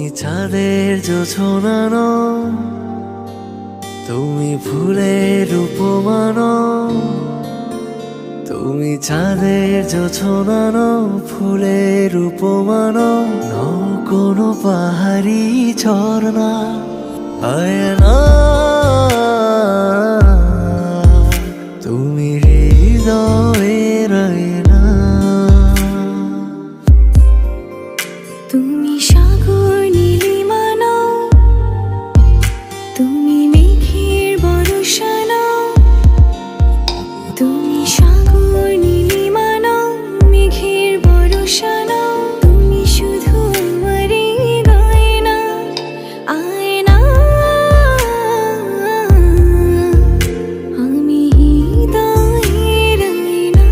চাঁদের জোছনা নও, তুমি ফুলের উপমা নও। তুমি চাঁদের জোছনা নও, ফুলের উপমা নও, নও কোনো পাহাড়ি ঝর্ণা। আয়না তুমি হৃদয়ের আয়না। তুমি সাগর নীলিমা নও, তুমি মেঘের বর্ষা নও। তুমি সাগর নীলিমা নও, মেঘের বর্ষা নও, তুমি শুধু আমারই গয়না। আয়না আমি হৃদয়ের আয়না।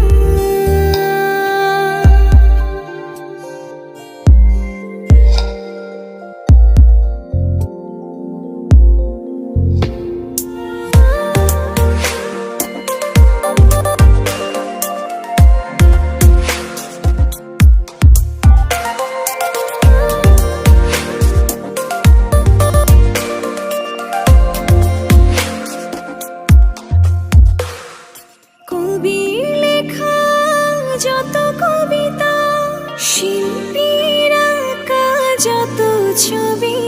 কবির লেখা যত কবিতা, শিল্পীর আঁকা যত ছবি,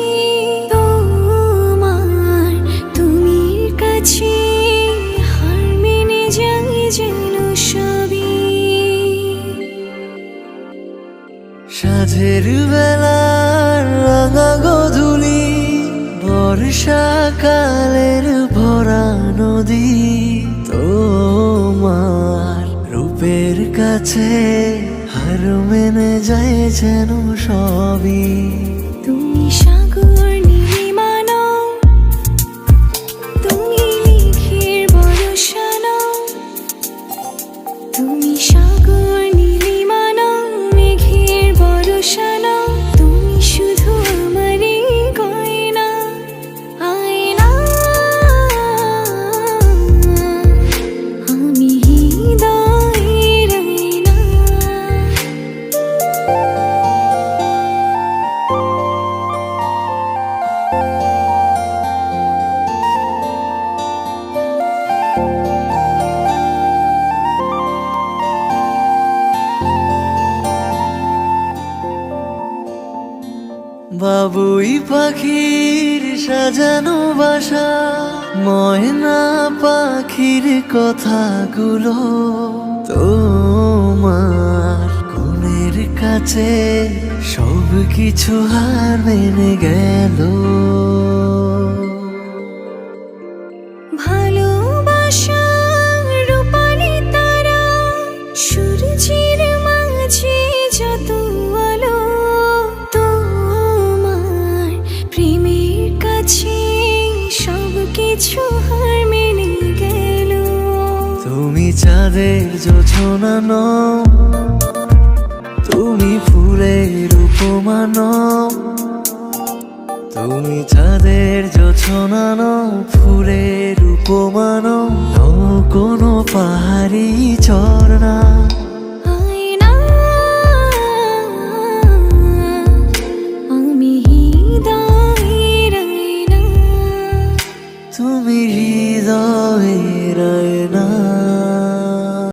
তোমার তুমির কাছে হার মেনে যায় যেন সবই। সাঁঝের বেলার রাঙা গোধূলি, বর্ষাকালের ভরা নদী, তোমার রূপের কাছে হার মেনে যায় যেন সবই। তুমি সাগর নীলিমা নও, তুমি মেঘের বর্ষা নও। তুমি সাগর নীলিমা নও, মেঘের বর্ষা নও, তুমি শুধু আমারই গয়না। আয়না আমি হৃদয়ের আয়না। বাবুই পাখির সাজানো বাসা, ময়না পাখির কথাগুলো, তোমার গুণের কাছে সব কিছু হার মেনে গেল। ভালোবাসা রূপালি তারা, সূর্যের মাঝে যত আলো, তোমার প্রেমের কাছে সব কিছু হার মেনে গেল। তুমি চাঁদের জোছনা নও, তুমি ফুলের উপমা নও। তুমি চাঁদের জোছনা নও, ফুলের উপমা নও, নও কোনো পাহাড়ি ঝর্ণা। আয়না আমি হৃদয়ের আয়না। তুমি হৃদয়ে